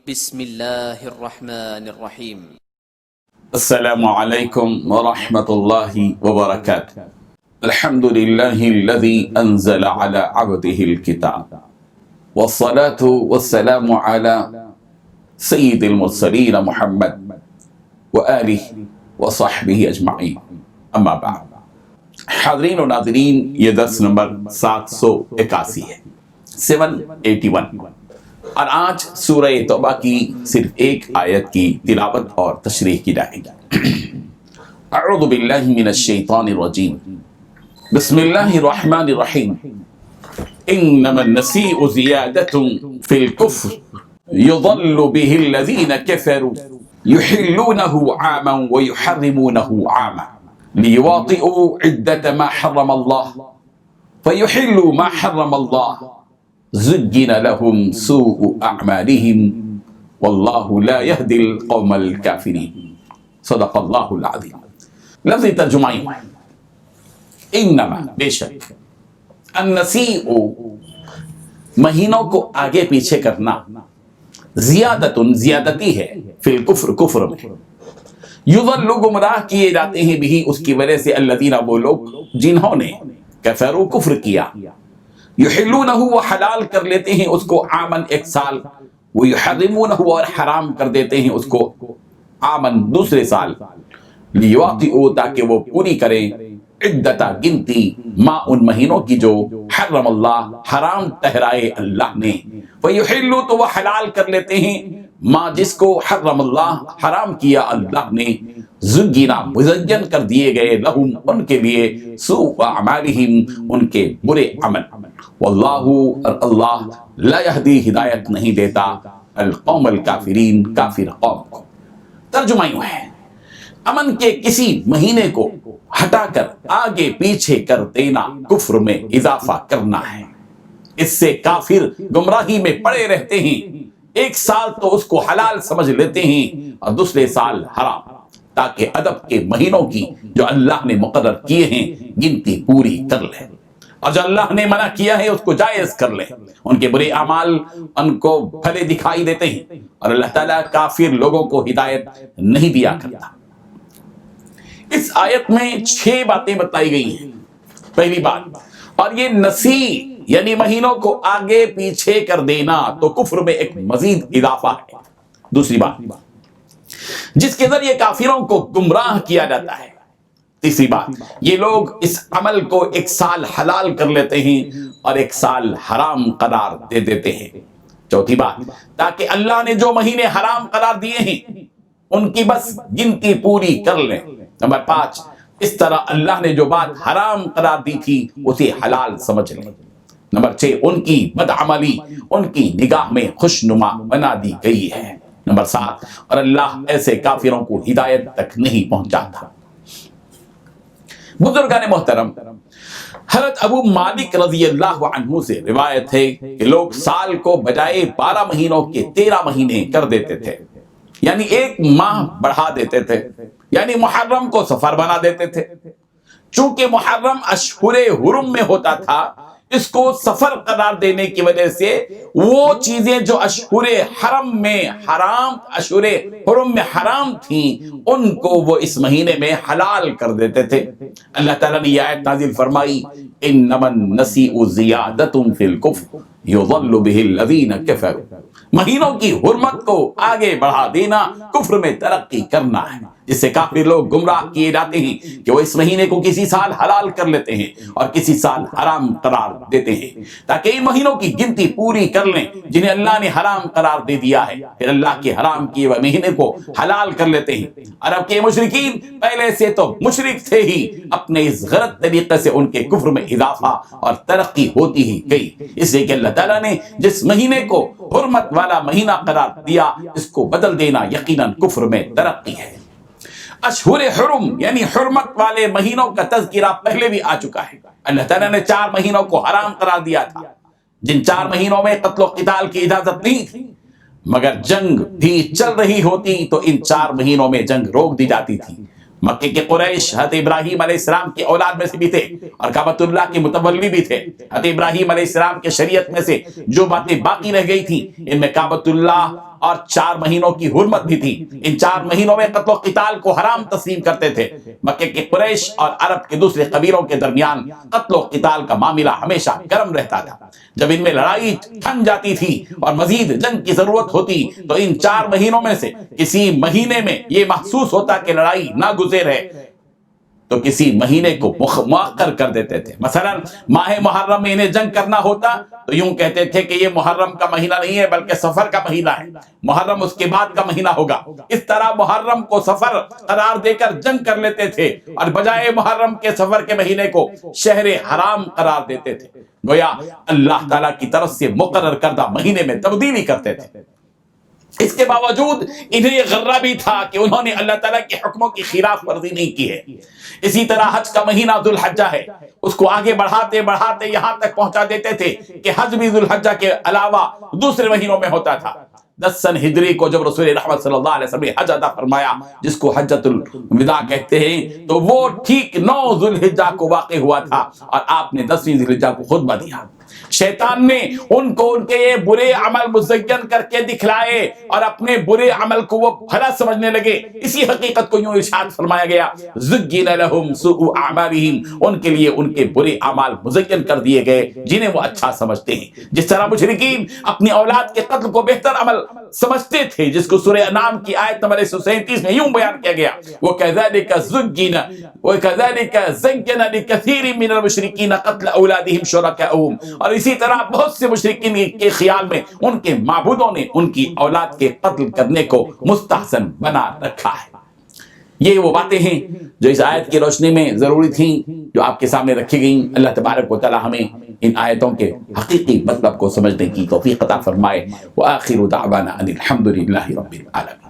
بسم اللہ الرحمن الرحیم۔ السلام علیکم ورحمۃ اللہ وبرکاتہ۔ الحمد للہ الذی انزل علی عبدہ الکتاب والصلاة والسلام علی سید المرسلین محمد وآلہ وصحبہ اجمعین، اما بعد۔ حاضرین و ناظرین، یہ درس نمبر 781 ہے، 781، اور آج سورہ توبہ کی صرف ایک آیت کی تلاوت اور تشریح کی جائے گی۔ اعوذ باللہ من الشیطان الرجیم، بسم اللہ الرحمن الرحیم۔ انما النسیء زیادۃ فی الکفر یضل به الذین کفروا یحلونہ عاما ویحرمونہ عاما لیواطئوا عدة ما حرم اللہ فیحلوا ما حرم اللہ زُجِّنَ لَهُمْ سُوءُ أَعْمَالِهِمْ وَاللَّهُ لَا يَهْدِي الْقَوْمَ الْكَافِرِينَ۔ صدق اللہ العظیم۔ لفظ ترجمہ ہے انما، بے شک، النسیء، مہینوں کو آگے پیچھے کرنا، زیادت، زیادتی ہے، فی الکفر، کفر میں، یضل، گمراہ کیے جاتے ہیں بھی، اس کی وجہ سے، الذین، وہ لوگ جنہوں نے کفروا، کفر کیا، یحلونہ، وہ حلال کر لیتے ہیں اس کو، عامن، ایک سال، ویحرمونہ، اور حرام کر دیتے ہیں اس کو، عامن، دوسرے سال، لیواطئوا، تاکہ وہ پوری کریں، عدتا، گنتی، ما، ان مہینوں کی جو حرم اللہ، حرام ٹھہرائے اللہ نے، ویحلوا، تو وہ حلال کر لیتے ہیں، ما، جس کو حرم اللہ، حرام کیا اللہ نے، زُجِّنَ، مزین کر دیے گئے، لہم، ان کے لیے، سوء اعمالہم، ان کے برے عمل، واللہ، اللہ، لا یہدی، ہدایت نہیں دیتا، القوم الکافرین، کافر قوم کو۔ ترجمہ یوں ہے، امن کے کسی مہینے کو ہٹا کر آگے پیچھے کر دینا کفر میں اضافہ کرنا ہے، اس سے کافر گمراہی میں پڑے رہتے ہیں، ایک سال تو اس کو حلال سمجھ لیتے ہیں اور دوسرے سال حرام، تاکہ ادب کے مہینوں کی جو اللہ نے مقرر کیے ہیں گنتی پوری کر لیں، اور جو اللہ نے منع کیا ہے اس کو جائز کر لیں۔ ان کے برے اعمال ان کو بھلے دکھائی دیتے ہیں، اور اللہ تعالیٰ کافر لوگوں کو ہدایت نہیں دیا کرتا۔ اس آیت میں 6 باتیں بتائی گئی ہیں۔ پہلی بات، اور یہ نسی، یعنی مہینوں کو آگے پیچھے کر دینا، تو کفر میں ایک مزید اضافہ ہے۔ دوسری بات، جس کے ذریعے کافروں کو گمراہ کیا جاتا ہے۔ تیسری بات، یہ لوگ اس عمل کو ایک سال حلال کر لیتے ہیں اور ایک سال حرام قرار دے دیتے ہیں۔ چوتھی بات، تاکہ اللہ نے جو مہینے حرام قرار دیے ہیں ان کی بس گنتی پوری کر لیں۔ نمبر 5، اس طرح اللہ نے جو بات حرام قرار دی تھی اسے حلال سمجھ لیں۔ نمبر 6، ان کی بدعملی ان کی نگاہ میں خوشنما بنا دی گئی ہے۔ نمبر 7، اور اللہ ایسے کافروں کو ہدایت تک نہیں پہنچاتا۔ بزرگان محترم، حضرت ابو مالک رضی اللہ عنہ سے روایت ہے کہ لوگ سال کو بجائے 12 مہینوں کے 13 مہینے کر دیتے تھے، یعنی ایک ماہ بڑھا دیتے تھے، یعنی محرم کو صفر بنا دیتے تھے۔ چونکہ محرم اشہر حرم میں ہوتا تھا، اس کو صفر قرار دینے کی وجہ سے وہ چیزیں جو اشہر حرم میں حرام، اشہر حرم میں حرام تھیں، ان کو وہ اس مہینے میں حلال کر دیتے تھے۔ اللہ تعالیٰ نے یہ آیت نازل فرمائی، انما النسیء زیادۃ فی الکفر یضل بہ الذین کفروا۔ مہینوں کی حرمت کو آگے بڑھا دینا کفر میں ترقی کرنا ہے، جس سے کافی لوگ گمراہ کیے جاتے ہیں کہ وہ اس مہینے کو کسی سال حلال کر لیتے ہیں اور کسی سال حرام قرار دیتے ہیں، تاکہ ان مہینوں کی گنتی پوری کر لیں جنہیں اللہ نے حرام قرار دے دیا ہے، پھر اللہ کے حرام کیے ہوئے مہینے کو حلال کر لیتے ہیں۔ عرب کے مشرکین پہلے سے تو مشرک تھے ہی، اپنے اس غلط طریقے سے ان کے کفر میں اضافہ اور ترقی ہوتی ہی گئی، اس لیے کہ اللہ تعالیٰ نے جس مہینے کو حرمت والا مہینہ قرار دیا، اس کو بدل دینا یقیناً کفر میں ترقی ہے۔ اشہر حرم یعنی حرمت والے مہینوں کا تذکرہ پہلے بھی آ چکا ہے۔ اللہ تعالیٰ نے 4 مہینوں کو حرام قرار دیا تھا، جن 4 مہینوں میں قتل و قتال کی اجازت نہیں تھی، مگر جنگ بھی چل رہی ہوتی تو ان 4 مہینوں میں جنگ روک دی جاتی تھی۔ مکے کے قریش حضرت ابراہیم علیہ السلام کی اولاد میں سے بھی تھے اور کعبۃ اللہ کے متولی بھی تھے۔ حضرت ابراہیم علیہ السلام کے شریعت میں سے جو باتیں باقی رہ گئی تھیں ان میں کعبۃ اللہ اور 4 مہینوں کی حرمت بھی تھی۔ ان 4 مہینوں میں قتل و قتال کو حرام تسلیم کرتے تھے۔ مکے کے قریش اور عرب کے دوسرے قبیلوں کے درمیان قتل و قتال کا معاملہ ہمیشہ گرم رہتا تھا۔ جب ان میں لڑائی تھم جاتی تھی اور مزید جنگ کی ضرورت ہوتی تو ان 4 مہینوں میں سے کسی مہینے میں یہ محسوس ہوتا کہ لڑائی ناگزیر ہے تو کسی مہینے کو مؤخر کر دیتے تھے۔ مثلا ماہ محرم میں انہیں جنگ کرنا ہوتا تو یوں کہتے تھے کہ یہ محرم کا مہینہ نہیں ہے بلکہ سفر کا مہینہ ہے، محرم اس کے بعد کا مہینہ ہوگا۔ اس طرح محرم کو سفر قرار دے کر جنگ کر لیتے تھے اور بجائے محرم کے سفر کے مہینے کو شہر حرام قرار دیتے تھے، گویا اللہ تعالیٰ کی طرف سے مقرر کردہ مہینے میں تبدیلی کرتے تھے۔ اس کے باوجود انہیں یہ غرہ بھی تھا کہ انہوں نے اللہ تعالیٰ کے حکموں کی خلاف ورزی نہیں کی ہے۔ اسی طرح حج کا مہینہ ذو الحجہ ہے، اس کو آگے بڑھاتے بڑھاتے یہاں تک پہنچا دیتے تھے کہ حج بھی ذو الحجہ کے علاوہ دوسرے مہینوں میں ہوتا تھا۔ 10 سن ہجری کو جب رسول رحمت صلی اللہ علیہ وسلم نے حج ادا فرمایا جس کو حجۃ الوداع کہتے ہیں، تو وہ ٹھیک 9 ذو الحجہ کو واقع ہوا تھا اور آپ نے 10ویں ذو الحجہ کو خطبہ دیا۔ شیطان نے ان کو ان کے یہ برے عمل مزین کر کے دکھلائے اور اپنے برے عمل کو وہ بھلا سمجھنے لگے۔ اسی حقیقت کو یوں ارشاد فرمایا گیا، زُگِّنَ لَهُمْ سُوءُ أَعْمَالِهِمْ، ان کے لیے ان کے برے اعمال مزین کر دیے گئے جنہیں وہ اچھا سمجھتے ہیں۔ جس طرح مشرکین اپنی اولاد کے قتل کو بہتر عمل سمجھتے تھے، جس کو سورہ انعام کی آیت نمبر 137 میں یوں بیان کیا گیا، وَكَذَلِكَ زُگِّنَ وَكَذَلِكَ زَيَّنَ لِكَثِيرٍ مِّنَ الْمُشْرِكِينَ قَتْلَ أَوْلَادِهِمْ شُرَكَاؤُهُمْ، اور اسی طرح بہت سے مشرکین کے خیال میں ان کے معبودوں نے ان کی اولاد کے قتل کرنے کو مستحسن بنا رکھا ہے۔ یہ وہ باتیں ہیں جو اس آیت کی روشنی میں ضروری تھیں، جو آپ کے سامنے رکھی گئیں۔ اللہ تبارک و تعالی ہمیں ان آیتوں کے حقیقی مطلب کو سمجھنے کی توفیق عطا فرمائے۔ وآخر دعوانا ان الحمد للہ رب العالمین۔